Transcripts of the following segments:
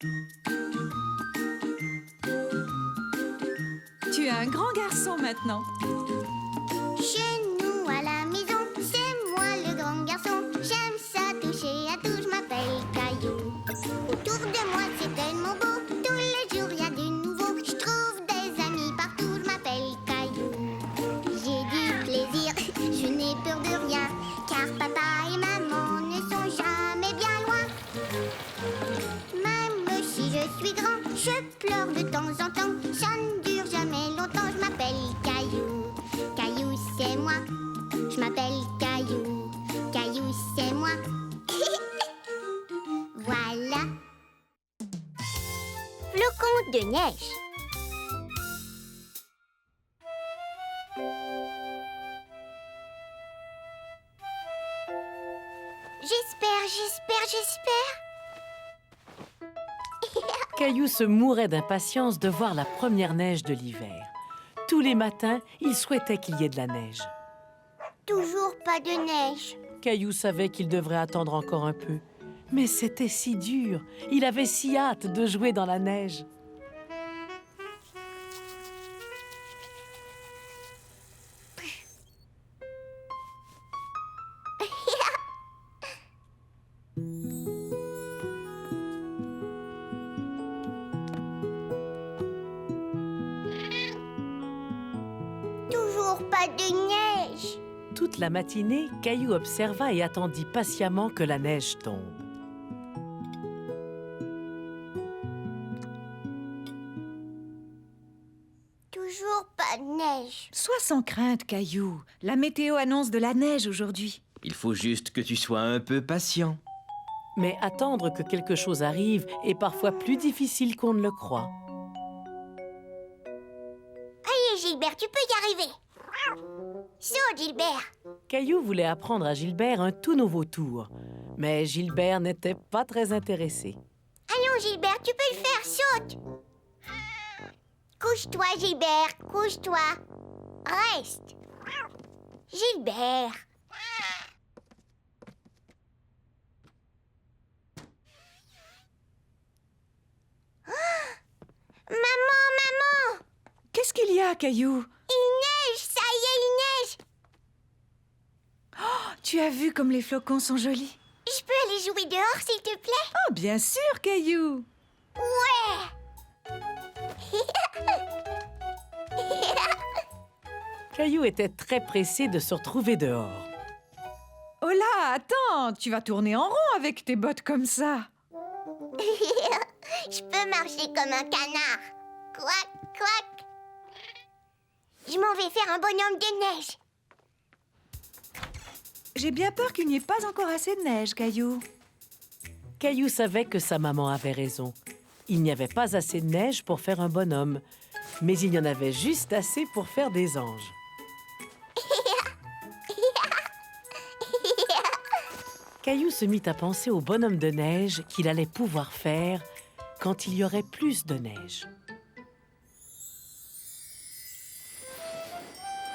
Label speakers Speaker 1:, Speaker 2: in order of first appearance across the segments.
Speaker 1: Tu es un grand garçon maintenant.
Speaker 2: Chez nous à la maison, c'est moi le grand garçon. J'aime ça toucher à tout, je m'appelle Caillou. Autour de moi c'est tellement beau, tous les jours y a du nouveau. Je trouve des amis partout, je m'appelle Caillou. J'ai du plaisir, je n'ai peur de rien, car papa et maman ne sont jamais bien loin. Même si je suis grand, je pleure de temps en temps. Ça ne dure jamais longtemps, je m'appelle Caillou. Caillou, c'est moi. Je m'appelle Caillou. Caillou, c'est moi. Voilà. Flocon de neige. J'espère.
Speaker 3: Caillou se mourait d'impatience de voir la première neige de l'hiver. Tous les matins, il souhaitait qu'il y ait de la neige.
Speaker 2: Toujours pas de neige.
Speaker 3: Caillou savait qu'il devrait attendre encore un peu. Mais c'était si dur. Il avait si hâte de jouer dans la neige.
Speaker 2: Toujours pas de neige.
Speaker 3: Toute la matinée, Caillou observa et attendit patiemment que la neige tombe.
Speaker 2: Toujours pas de neige.
Speaker 1: Sois sans crainte, Caillou. La météo annonce de la neige aujourd'hui.
Speaker 4: Il faut juste que tu sois un peu patient.
Speaker 3: Mais attendre que quelque chose arrive est parfois plus difficile qu'on ne le croit.
Speaker 2: Allez, Gilbert, tu peux y arriver. Saute, Gilbert.
Speaker 3: Caillou voulait apprendre à Gilbert un tout nouveau tour. Mais Gilbert n'était pas très intéressé.
Speaker 2: Allons, Gilbert, tu peux le faire, saute. Couche-toi, Gilbert, couche-toi. Reste. Gilbert. Maman!
Speaker 1: Qu'est-ce qu'il y a, Caillou?
Speaker 2: Il neige, ça y est, il neige.
Speaker 1: Tu as vu comme les flocons sont jolis?
Speaker 2: Je peux aller jouer dehors, s'il te plaît?
Speaker 1: Oh, bien sûr, Caillou.
Speaker 2: Ouais.
Speaker 3: Caillou était très pressé de se retrouver dehors.
Speaker 1: Oh là, attends, tu vas tourner en rond avec tes bottes comme ça.
Speaker 2: Je peux marcher comme un canard. Quack, quack. Je m'en vais faire un bonhomme de neige.
Speaker 1: J'ai bien peur qu'il n'y ait pas encore assez de neige, Caillou.
Speaker 3: Caillou savait que sa maman avait raison. Il n'y avait pas assez de neige pour faire un bonhomme, mais il y en avait juste assez pour faire des anges. Caillou se mit à penser au bonhomme de neige qu'il allait pouvoir faire quand il y aurait plus de neige.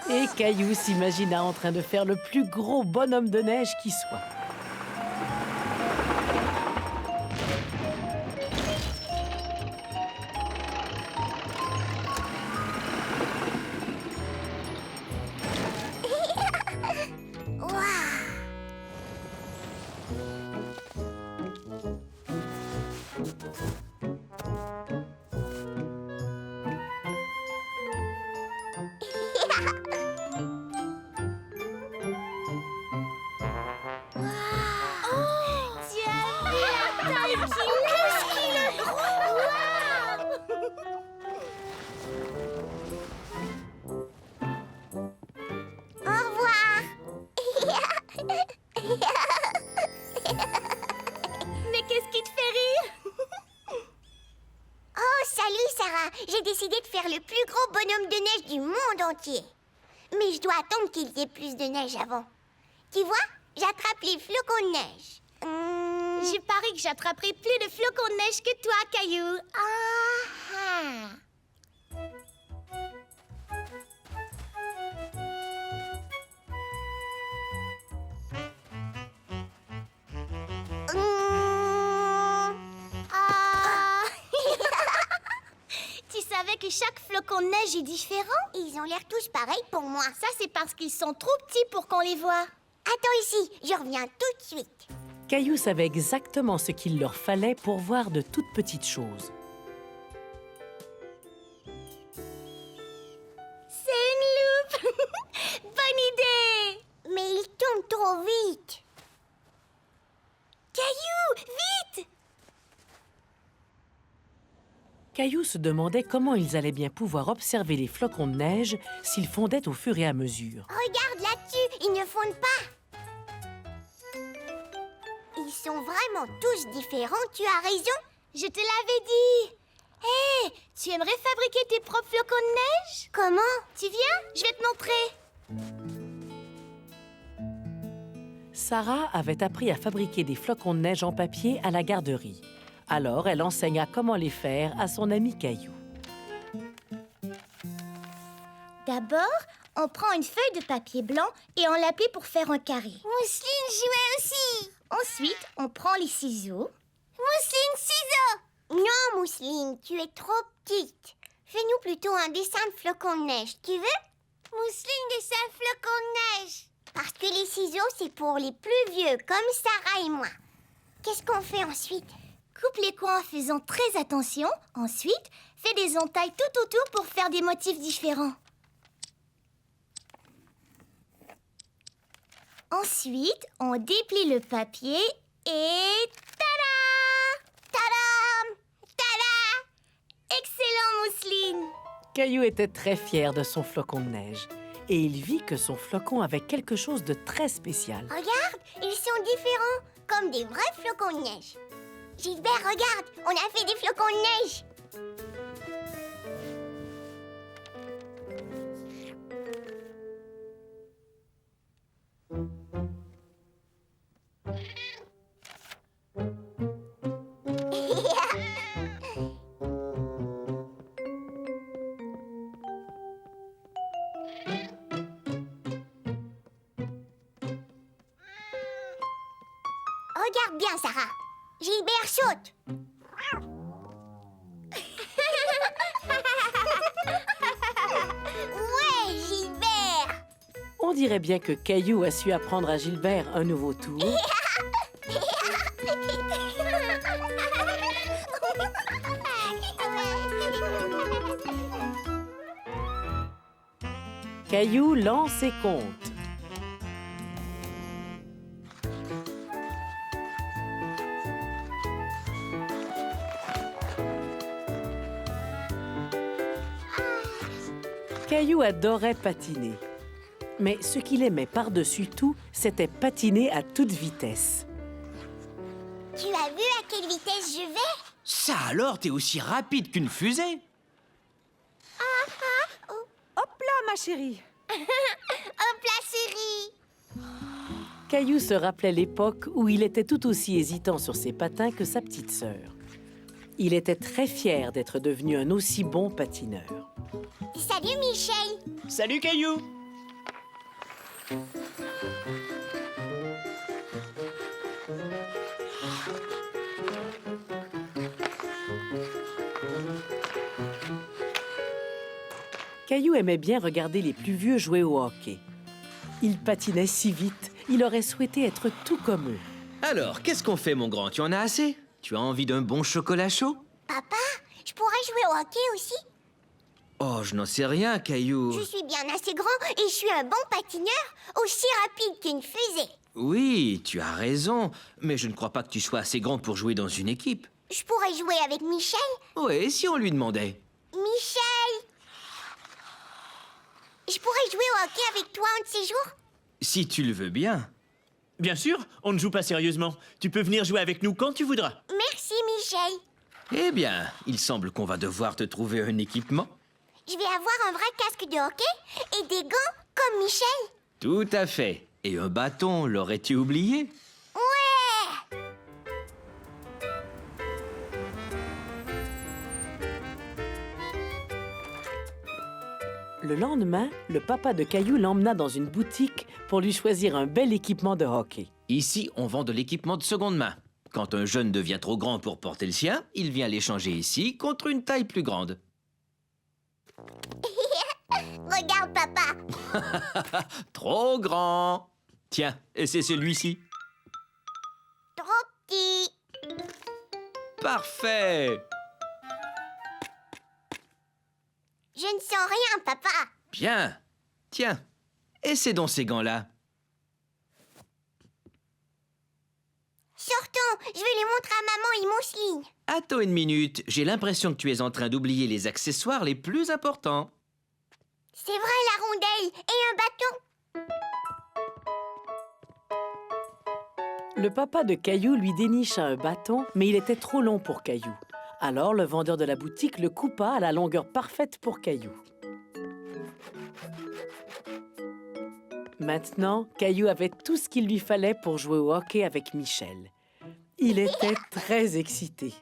Speaker 3: Et Caillou s'imagina en train de faire le plus gros bonhomme de neige qui soit.
Speaker 2: Au revoir.
Speaker 5: Mais qu'est-ce qui te fait rire?
Speaker 2: Oh, salut Sarah. J'ai décidé de faire le plus gros bonhomme de neige du monde entier. Mais je dois attendre qu'il y ait plus de neige avant. Tu vois, j'attrape les flocons de neige.
Speaker 5: Je parie que j'attraperai plus de flocons de neige que toi, Caillou.
Speaker 2: Ah.
Speaker 5: que chaque flocon de neige est différent?
Speaker 2: Ils ont l'air tous pareils pour moi.
Speaker 5: Ça, c'est parce qu'ils sont trop petits pour qu'on les voie.
Speaker 2: Attends ici, je reviens tout de suite.
Speaker 3: Caillou savait exactement ce qu'il leur fallait pour voir de toutes petites choses.
Speaker 5: C'est une loupe! Bonne idée!
Speaker 2: Mais ils tombent trop vite.
Speaker 5: Caillou, vite!
Speaker 3: Caillou se demandait comment ils allaient bien pouvoir observer les flocons de neige s'ils fondaient au fur et à mesure.
Speaker 2: Regarde là-dessus, ils ne fondent pas. Ils sont vraiment tous différents, tu as raison.
Speaker 5: Je te l'avais dit! Hé, tu aimerais fabriquer tes propres flocons de neige?
Speaker 2: Comment?
Speaker 5: Tu viens? Je vais te montrer.
Speaker 3: Sarah avait appris à fabriquer des flocons de neige en papier à la garderie. Alors, elle enseigna comment les faire à son ami Caillou.
Speaker 5: D'abord, on prend une feuille de papier blanc et on l'appuie pour faire un carré.
Speaker 2: Mousseline jouait aussi.
Speaker 5: Ensuite, on prend les ciseaux.
Speaker 2: Mousseline, ciseaux. Non, Mousseline, tu es trop petite. Fais-nous plutôt un dessin de flocon de neige, tu veux? Mousseline, dessin de flocon de neige. Parce que les ciseaux, c'est pour les plus vieux, comme Sarah et moi. Qu'est-ce qu'on fait ensuite?
Speaker 5: Coupe les coins en faisant très attention. Ensuite, fais des entailles tout autour pour faire des motifs différents. Ensuite, on déplie le papier et... tada!
Speaker 2: Tadam! Tada!
Speaker 5: Excellent, Mousseline!
Speaker 3: Caillou était très fier de son flocon de neige. Et il vit que son flocon avait quelque chose de très spécial.
Speaker 2: Regarde, ils sont différents, comme des vrais flocons de neige. Gilbert, regarde, on a fait des flocons de neige. Regarde bien, Sarah. Gilbert saute. Ouais, Gilbert.
Speaker 3: On dirait bien que Caillou a su apprendre à Gilbert un nouveau tour. Caillou lance et compte. Caillou adorait patiner. Mais ce qu'il aimait par-dessus tout, c'était patiner à toute vitesse.
Speaker 2: Tu as vu à quelle vitesse je vais?
Speaker 4: Ça alors, t'es aussi rapide qu'une fusée?
Speaker 1: Hop là, ma chérie.
Speaker 2: Hop la chérie.
Speaker 3: Caillou se rappelait l'époque où il était tout aussi hésitant sur ses patins que sa petite sœur. Il était très fier d'être devenu un aussi bon patineur.
Speaker 2: Salut, Michel.
Speaker 6: Salut Caillou!
Speaker 3: Caillou aimait bien regarder les plus vieux jouer au hockey. Ils patinaient si vite, il aurait souhaité être tout comme eux.
Speaker 4: Alors, qu'est-ce qu'on fait, mon grand? Tu en as assez? Tu as envie d'un bon chocolat chaud?
Speaker 2: Papa, je pourrais jouer au hockey aussi?
Speaker 4: Oh, je n'en sais rien, Caillou.
Speaker 2: Je suis bien assez grand et je suis un bon patineur, aussi rapide qu'une fusée.
Speaker 4: Oui, tu as raison, mais je ne crois pas que tu sois assez grand pour jouer dans une équipe.
Speaker 2: Je pourrais jouer avec Michel?
Speaker 4: Oui, si on lui demandait.
Speaker 2: Michel! Je pourrais jouer au hockey avec toi un de ces jours?
Speaker 4: Si tu le veux bien.
Speaker 6: Bien sûr, on ne joue pas sérieusement. Tu peux venir jouer avec nous quand tu voudras.
Speaker 2: Merci, Michel.
Speaker 4: Eh bien, il semble qu'on va devoir te trouver un équipement.
Speaker 2: Je vais avoir un vrai casque de hockey et des gants comme Michel.
Speaker 4: Tout à fait. Et un bâton, l'aurais-tu oublié?
Speaker 2: Ouais!
Speaker 3: Le lendemain, le papa de Caillou l'emmena dans une boutique pour lui choisir un bel équipement de hockey.
Speaker 4: Ici, on vend de l'équipement de seconde main. Quand un jeune devient trop grand pour porter le sien, il vient l'échanger ici contre une taille plus grande.
Speaker 2: Regarde, papa.
Speaker 4: Trop grand. Tiens, et c'est celui-ci.
Speaker 2: Trop petit.
Speaker 4: Parfait.
Speaker 2: Je ne sens rien, papa.
Speaker 4: Bien. Tiens, et c'est dans ces gants-là.
Speaker 2: Sortons, je vais les montrer à maman et Mousseline.
Speaker 4: Attends une minute, j'ai l'impression que tu es en train d'oublier les accessoires les plus importants.
Speaker 2: C'est vrai, la rondelle et un bâton.
Speaker 3: Le papa de Caillou lui dénicha un bâton, mais il était trop long pour Caillou. Alors le vendeur de la boutique le coupa à la longueur parfaite pour Caillou. Maintenant, Caillou avait tout ce qu'il lui fallait pour jouer au hockey avec Michel. Il était très excité.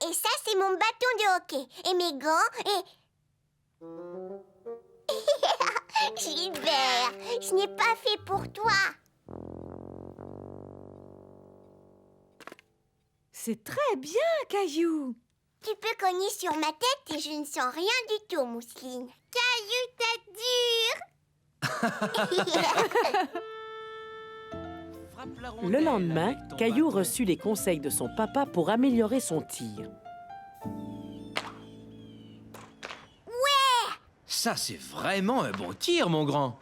Speaker 2: Et ça, c'est mon bâton de hockey. Et mes gants et... Gilbert, je n'ai pas fait pour toi.
Speaker 1: C'est très bien, Caillou.
Speaker 2: Tu peux cogner sur ma tête et je ne sens rien du tout, Mousseline. Caillou, tête dure.
Speaker 3: Le lendemain, Caillou reçut les conseils de son papa pour améliorer son tir.
Speaker 4: Ça, c'est vraiment un bon tir, mon grand.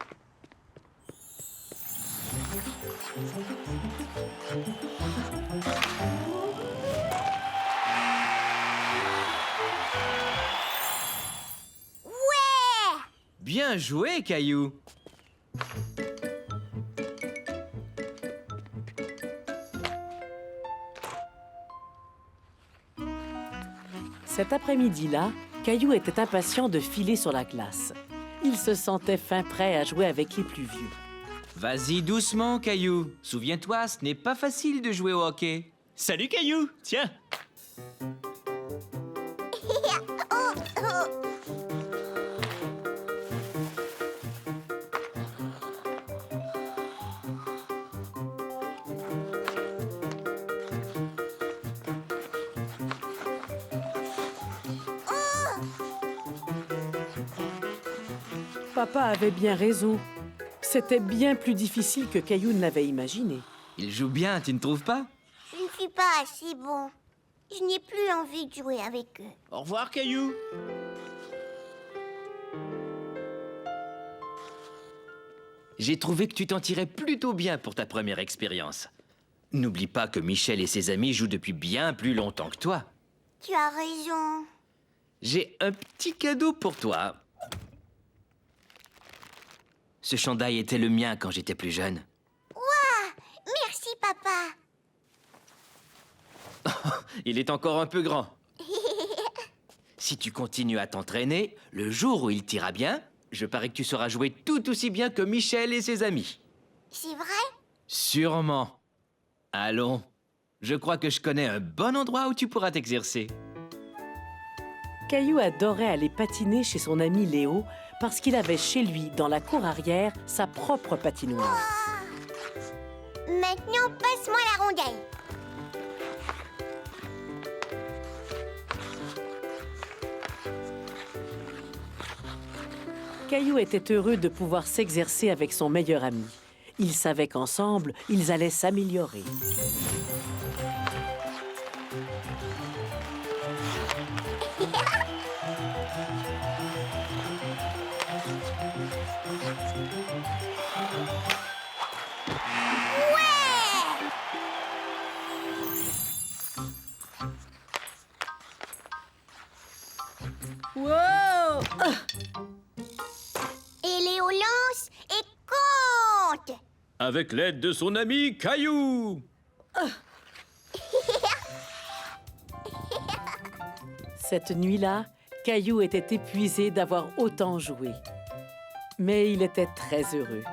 Speaker 2: Ouais!
Speaker 4: Bien joué, Caillou.
Speaker 3: Cet après-midi-là, Caillou était impatient de filer sur la glace. Il se sentait fin prêt à jouer avec les plus vieux.
Speaker 4: Vas-y doucement, Caillou. Souviens-toi, ce n'est pas facile de jouer au hockey.
Speaker 6: Salut Caillou, tiens.
Speaker 3: Papa avait bien raison. C'était bien plus difficile que Caillou ne l'avait imaginé.
Speaker 4: Il joue bien, tu ne trouves pas?
Speaker 2: Je ne suis pas assez bon. Je n'ai plus envie de jouer avec eux.
Speaker 6: Au revoir Caillou.
Speaker 4: J'ai trouvé que tu t'en tirais plutôt bien pour ta première expérience. N'oublie pas que Michel et ses amis jouent depuis bien plus longtemps que toi.
Speaker 2: Tu as raison.
Speaker 4: J'ai un petit cadeau pour toi. Ce chandail était le mien quand j'étais plus jeune.
Speaker 2: Merci, papa.
Speaker 4: Il est encore un peu grand. Si tu continues à t'entraîner, le jour où il t'ira bien, je parie que tu sauras jouer tout aussi bien que Michel et ses amis.
Speaker 2: C'est vrai?
Speaker 4: Sûrement. Allons, je crois que je connais un bon endroit où tu pourras t'exercer.
Speaker 3: Caillou adorait aller patiner chez son ami Léo parce qu'il avait chez lui, dans la cour arrière, sa propre patinoire.
Speaker 2: Maintenant, passe-moi la rondelle.
Speaker 3: Caillou était heureux de pouvoir s'exercer avec son meilleur ami. Il savait qu'ensemble, ils allaient s'améliorer.
Speaker 1: Wow!
Speaker 2: Et Léo lance et compte.
Speaker 4: Avec l'aide de son ami Caillou.
Speaker 3: Cette nuit-là, Caillou était épuisé d'avoir autant joué. Mais il était très heureux.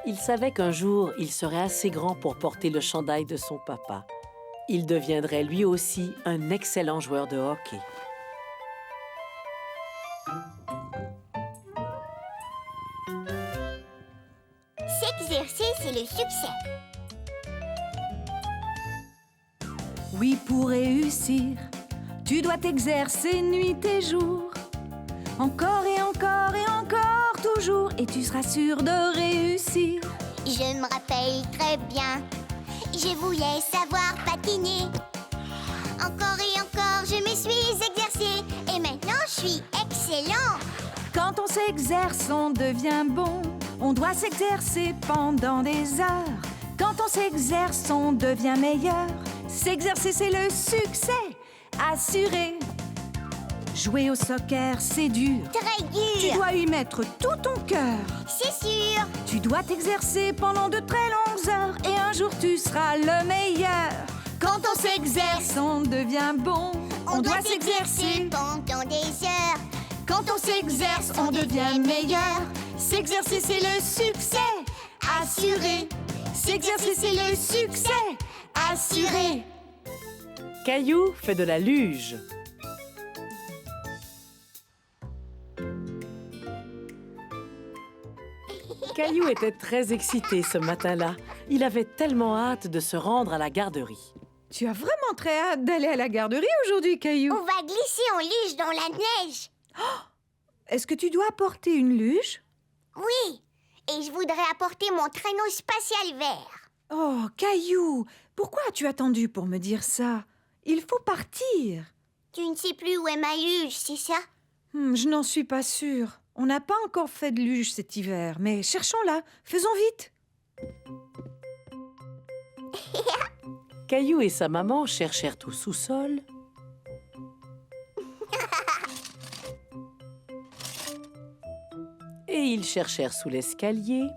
Speaker 3: Il savait qu'un jour, il serait assez grand pour porter le chandail de son papa. Il deviendrait lui aussi un excellent joueur de hockey.
Speaker 2: S'exercer, c'est le succès.
Speaker 1: Oui, pour réussir, Tu dois t'exercer nuit et jour. Encore et encore et encore, toujours, et tu seras sûr de réussir.
Speaker 2: Je me rappelle très bien, je voulais savoir patiner. Encore et encore, je me suis exercée et maintenant je suis excellent.
Speaker 1: Quand on s'exerce, on devient bon. On doit s'exercer pendant des heures. Quand on s'exerce, on devient meilleur. S'exercer, c'est le succès assuré. Jouer au soccer, c'est dur.
Speaker 2: Très
Speaker 1: Tu
Speaker 2: dur,
Speaker 1: dois y mettre tout ton cœur.
Speaker 2: c'est sûr.
Speaker 1: Tu dois t'exercer pendant de très longues heures et un jour tu seras le meilleur. Quand on s'exerce, on devient bon. On doit s'exercer.
Speaker 2: pendant des heures.
Speaker 1: Quand on s'exerce, on devient meilleur. S'exercer, c'est le succès assuré. S'exercer, c'est le succès assuré.
Speaker 3: Caillou fait de la luge. Caillou était très excité ce matin-là. Il avait tellement hâte de se rendre à la garderie.
Speaker 1: Tu as vraiment très hâte d'aller à la garderie aujourd'hui, Caillou.
Speaker 2: On va glisser en luge dans la neige.
Speaker 1: Est-ce que tu dois apporter une luge?
Speaker 2: Oui, et je voudrais apporter mon traîneau spatial vert.
Speaker 1: Oh, Caillou, pourquoi as-tu attendu pour me dire ça? Il faut partir.
Speaker 2: Tu ne sais plus où est ma luge, c'est ça?
Speaker 1: Je n'en suis pas sûre. On n'a pas encore fait de luge cet hiver, mais cherchons-la. Faisons vite.
Speaker 3: Caillou et sa maman cherchèrent au sous-sol. Et ils cherchèrent sous l'escalier.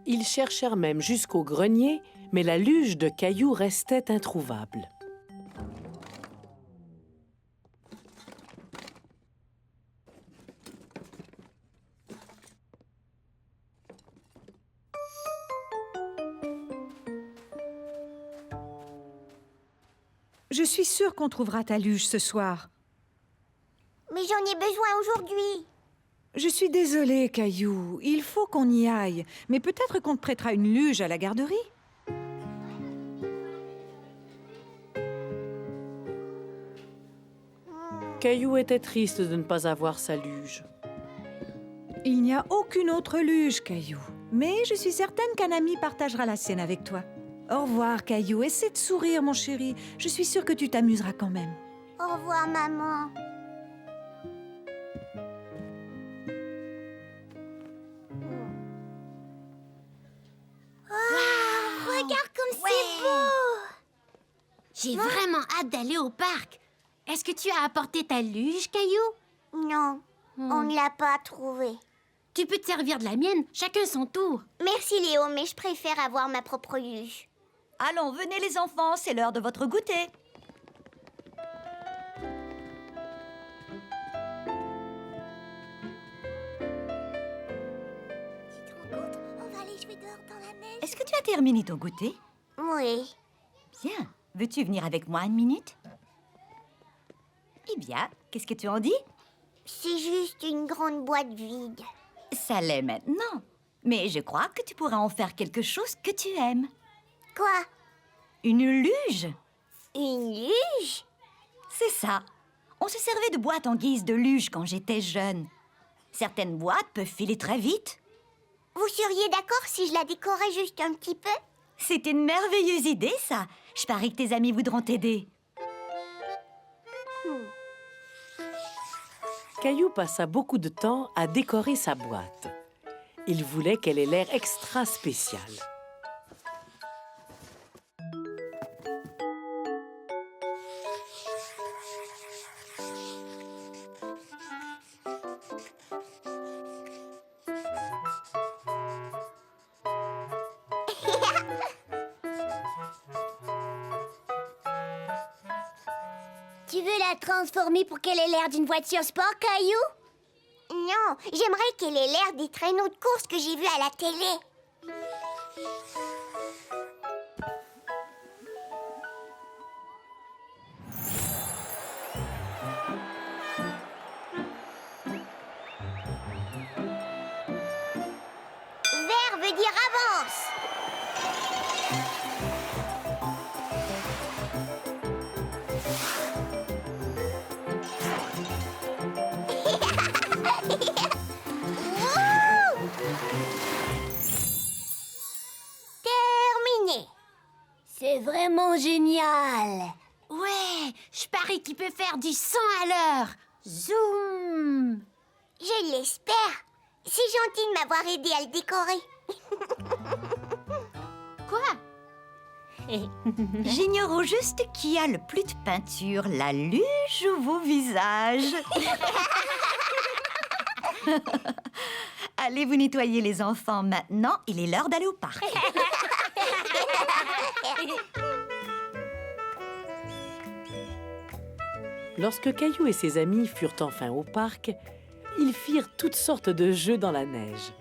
Speaker 3: Ils cherchèrent même jusqu'au grenier, mais la luge de Caillou restait introuvable.
Speaker 1: Je suis sûre qu'on trouvera ta luge ce soir.
Speaker 2: Mais j'en ai besoin aujourd'hui.
Speaker 1: Je suis désolée, Caillou. Il faut qu'on y aille. Mais peut-être qu'on te prêtera une luge à la garderie.
Speaker 3: Caillou était triste de ne pas avoir sa luge.
Speaker 1: Il n'y a aucune autre luge, Caillou. Mais je suis certaine qu'un ami partagera la sienne avec toi. Au revoir, Caillou. Essaie de sourire, mon chéri. Je suis sûre que tu t'amuseras quand même.
Speaker 2: Au revoir, maman.
Speaker 5: Regarde comme c'est beau!
Speaker 7: J'ai vraiment hâte d'aller au parc. Est-ce que tu as apporté ta luge, Caillou?
Speaker 2: Non, on ne l'a pas trouvé.
Speaker 7: Tu peux te servir de la mienne, chacun son tour.
Speaker 2: Merci Léo, mais je préfère avoir ma propre luge.
Speaker 8: Allons, venez les enfants, c'est l'heure de votre goûter.
Speaker 2: Tu te rends compte? On va aller jouer dehors dans la neige.
Speaker 8: Est-ce que tu as terminé ton goûter?
Speaker 2: Oui.
Speaker 8: Bien. Veux-tu venir avec moi une minute? Eh bien, qu'est-ce que tu en dis?
Speaker 2: C'est juste une grande boîte vide.
Speaker 8: Ça l'est maintenant. Mais je crois que tu pourras en faire quelque chose que tu aimes.
Speaker 2: Quoi?
Speaker 8: Une luge?
Speaker 2: Une luge?
Speaker 8: C'est ça. On se servait de boîtes en guise de luge quand j'étais jeune. Certaines boîtes peuvent filer très vite.
Speaker 2: Vous seriez d'accord si je la décorais juste un petit peu?
Speaker 8: C'est une merveilleuse idée, ça. Je parie que tes amis voudront t'aider.
Speaker 3: Caillou passa beaucoup de temps à décorer sa boîte. Il voulait qu'elle ait l'air extra spéciale.
Speaker 5: Tu veux la transformer pour qu'elle ait l'air d'une voiture sport, Caillou?
Speaker 2: Non, j'aimerais qu'elle ait l'air des traîneaux de course que j'ai vus à la télé. Vert veut dire
Speaker 5: C'est vraiment génial.
Speaker 7: Ouais, je parie qu'il peut faire du 100 à l'heure. Zoom.
Speaker 2: Je l'espère. C'est gentil de m'avoir aidé à le décorer.
Speaker 7: Quoi?
Speaker 8: J'ignore au juste qui a le plus de peinture, la luge ou vos visages. Allez vous nettoyer les enfants maintenant, il est l'heure d'aller au parc.
Speaker 3: Lorsque Caillou et ses amis furent enfin au parc, ils firent toutes sortes de jeux dans la neige.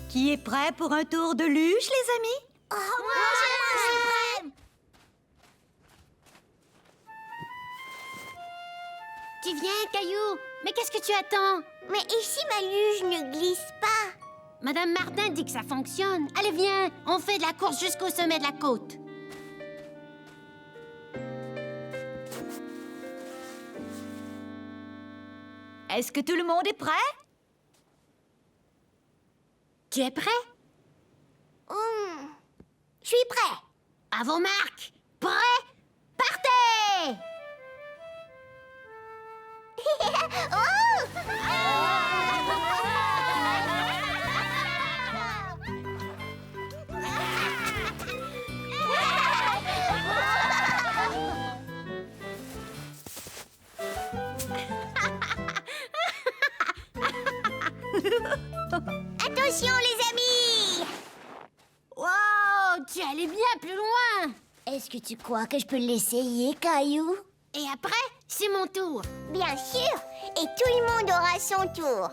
Speaker 8: Qui est prêt pour un tour de luge, les amis?
Speaker 2: Oh, moi, je suis
Speaker 7: Tu viens, Caillou? Mais qu'est-ce que tu attends?
Speaker 2: Mais ici, ma luge ne glisse pas.
Speaker 7: Madame Martin dit que ça fonctionne. Allez, viens, on fait de la course jusqu'au sommet de la côte.
Speaker 8: Est-ce que tout le monde est prêt?
Speaker 7: Tu es prêt?
Speaker 2: Je suis prêt.
Speaker 7: À vos marques. Prêt? Partez!
Speaker 2: Attention, les amis.
Speaker 7: Wow, tu allais bien plus loin.
Speaker 5: Est-ce que tu crois que je peux l'essayer, Caillou?
Speaker 7: Et après, c'est mon tour.
Speaker 2: Bien sûr. Et tout le monde aura son tour.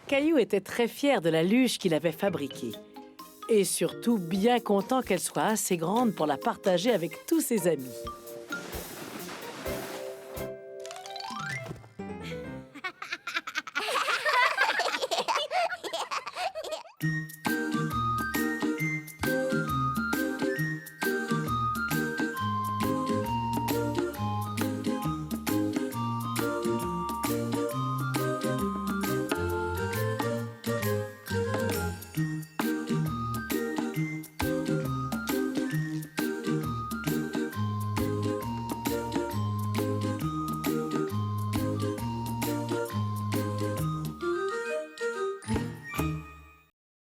Speaker 3: Caillou était très fier de la luge qu'il avait fabriquée. Et surtout bien content qu'elle soit assez grande pour la partager avec tous ses amis.